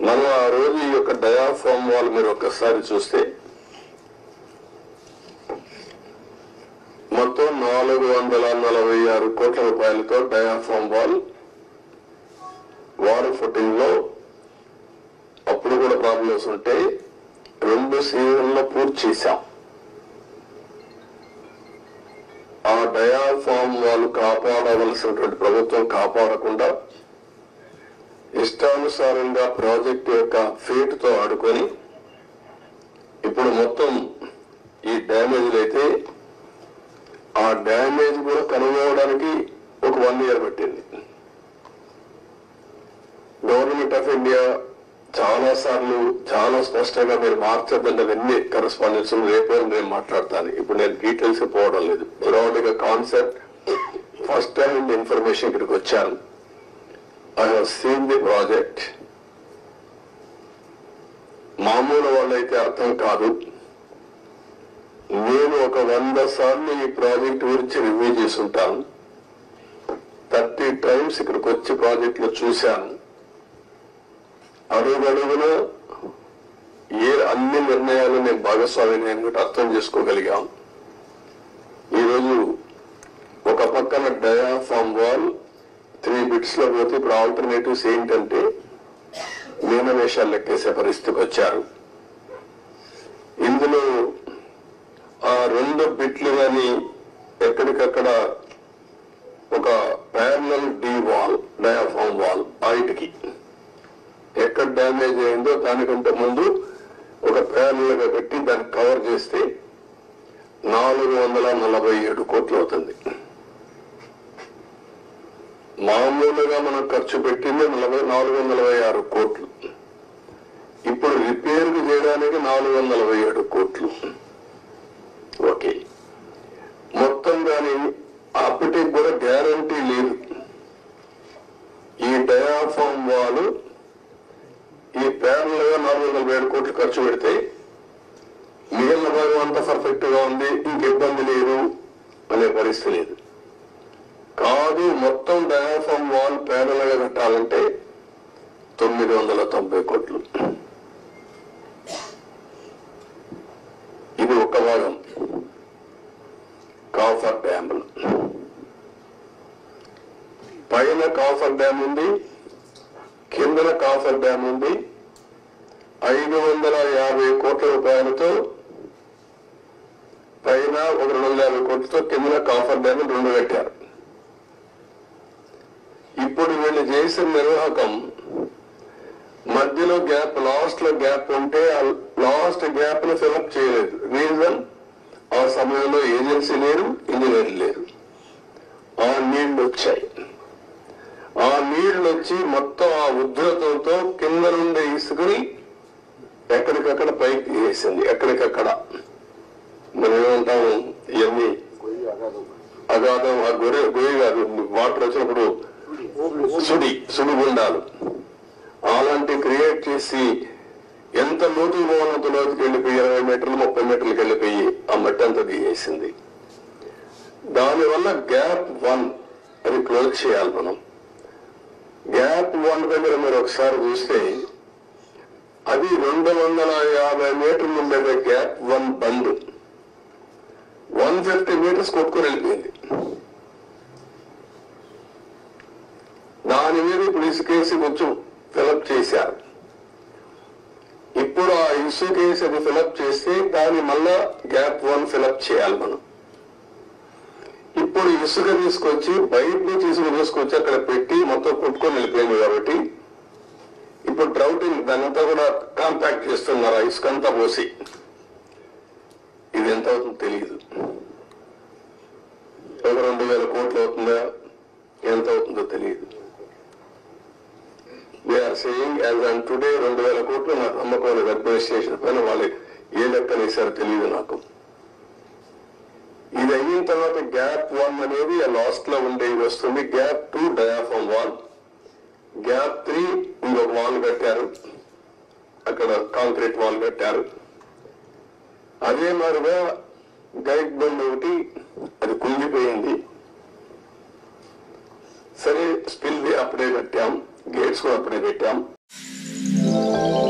మనం ఆ రోజు ఈ యొక్క డయాఫామ్ వాల్ మీరు ఒక్కసారి చూస్తే మొత్తం 446 కోట్ల రూపాయలతో డయాఫామ్ వాల్ వాటర్ ఫుటింగ్ లో అప్పుడు కూడా ప్రాబ్లమ్స్ ఉంటే 2 సీజన్లో పూర్తి చేశాం. ఆ డయాఫామ్ వాల్ కాపాడవలసినటువంటి ప్రభుత్వం కాపాడకుండా ఇష్టానుసారంగా ప్రాజెక్టు యొక్క ఫేట్ తో ఆడుకొని ఇప్పుడు మొత్తం ఈ డ్యామేజ్లు అయితే ఆ డ్యామేజ్ కూడా కనుగొనడానికి ఒక 1 year పట్టింది. గవర్నమెంట్ ఆఫ్ ఇండియా చాలా సార్లు చాలా స్పష్టంగా మీరు మార్చద్దంటే అవన్నీ కరెస్పాండెన్స్ రేపే నేను మాట్లాడతాను. ఇప్పుడు నేను డీటెయిల్స్ పోవడం లేదు. బ్రాడ్ గా కాన్సెప్ట్ ఫస్ట్ టైం ఇన్ఫర్మేషన్ ఇక్కడికి వచ్చాను. I have seen the project. మామూలు వాళ్ళైతే అర్థం కాదు. నేను ఒక 100 సార్లు ఈ ప్రాజెక్ట్ గురించి రివ్యూ చేసి ఉంటాను. 30 times ఇక్కడికి వచ్చి ప్రాజెక్ట్ లో చూశాను. అడుగున అన్ని నిర్ణయాలు నేను భాగస్వామిని నేను అర్థం చేసుకోగలిగాం. ఈరోజు ఒక పక్కన డయాఫామ్ వాల్ 3 bits లో పోతే ఇప్పుడు ఆల్టర్నేటివ్స్ ఏంటంటే మీనవేషాలు లెక్కేసే పరిస్థితికి వచ్చారు. ఇందులో ఆ 2 బిట్లు కానీ ఎక్కడికక్కడ ఒక parallel D wall diaphragm wall బయటికి ఎక్కడ డ్యామేజ్ అయిందో దానికంటే ముందు ఒక ప్యారలల్ గా పెట్టి దాన్ని కవర్ చేస్తే 447 కోట్లు అవుతుంది. మామూలుగా మనం ఖర్చు పెట్టింది 446 కోట్లు. ఇప్పుడు రిపేర్ చేయడానికి 447 కోట్లు. ఓకే, మొత్తం దాని అప్పటికి కూడా గ్యారంటీ లేదు. ఈ డయాఫామ్ వాల్ ఈ ప్యారల్ గా 447 కోట్లు ఖర్చు పెడితే మిగిలిన భాగం అంతా పర్ఫెక్ట్ గా ఉంది, ఇంక ఇబ్బంది లేదు అనే పరిస్థితి లేదు. కాదు, మొత్తం డయాఫామ్ వాల్ ప్యారల్ గా కట్టాలంటే 990 కోట్లు. ఇది ఒక భాగం. కాఫర్ డ్యామ్ పైన కాఫర్ డ్యామ్ ఉంది, కిందన కాఫర్ డ్యామ్ ఉంది. 550 కోట్ల రూపాయలతో పైన ఒక 250 కోట్లతో కిందన కాఫర్ డ్యామ్ 2 కట్టారు. ఇప్పుడు వీళ్ళు చేసిన నిర్వాహకం మధ్యలో గ్యాప్, లాస్ట్ లో గ్యాప్ ఉంటే ఆ లాస్ట్ గ్యాప్ ను ఫిలప్ చేయలేదు. రీజన్, ఆ సమయంలో ఏజెన్సీ లేరు, ఇంజనీర్లు లేరు. ఆ నీళ్లు వచ్చాయి. ఆ నీళ్లు వచ్చి మొత్తం ఆ ఉధృతంతో కింద నుండి ఇసుకుని ఎక్కడికక్కడ పైకి వేసింది. ఎక్కడికక్కడ మనం ఏమంటాము, ఇవన్నీ అగాధం, ఆ గొయ్యి కాదు, వాటర్ వచ్చినప్పుడు సుడిగుండాలు అలాంటి క్రియేట్ చేసి ఎంత లోతుకు పోవాలంత లోతుకి వెళ్ళిపోయి 20 మీటర్లు 30 మీటర్లకు వెళ్ళిపోయి ఆ మట్టి అంతా దిగేసింది. దానివల్ల గ్యాప్ 1 అది క్లోజ్ చేయాలి మనం. గ్యాప్ 1 దగ్గర మీరు ఒకసారి చూస్తే అది 250 మీటర్లు ఉండేది. గ్యాప్ 1 బంద్ 150 మీటర్స్ కొట్టుకొని వెళ్ళిపోయింది. దాని మీద ఇప్పుడు ఇసుకేసి కొంచెం ఫిలప్ చేశారు. ఇప్పుడు ఆ ఇసుకేసి అది ఫిలప్ చేస్తే దాన్ని మళ్ళా గ్యాప్ 1 ఫిలప్ చేయాలి మనం. ఇప్పుడు ఇసుక తీసుకొచ్చి బయట నుంచి ఇసుక తీసుకొచ్చి అక్కడ పెట్టి మొత్తం కొట్టుకొని వెళ్ళిపోయింది. కాబట్టి ఇప్పుడు డ్రౌటింగ్ దానంతా కూడా కాంపాక్ట్ చేస్తున్నారు. ఆ ఇసుక అంతా పోసి ఇది ఎంత అవుతుందో తెలియదు. ఒక 2000 కోట్లు అవుతుందా, ఎంత అవుతుందో తెలియదు. They are saying as on today 2000 కోట్లు. నాకు నమ్మకం లేదు అడ్మినిస్ట్రేషన్ పైన. వాళ్ళు ఏ లెక్కనేసారో తెలియదు నాకు. ఇది అయిన తర్వాత గ్యాప్ 1 అనేది లాస్ట్ లో ఉండేది వస్తుంది. గ్యాప్ 2 డయాఫామ్ వాల్, గ్యాప్ 3 ఇంకొక వాల్ కట్టారు, అక్కడ కాంక్రీట్ వాల్ కట్టారు. అదే మాదిరిగా గైడ్ బండ్ ఒకటి అది కుంగిపోయింది. సరే, స్పిల్ అప్పుడే కట్టాం, గేట్స్ కూడా అప్పుడే పెట్టాం. Thank you.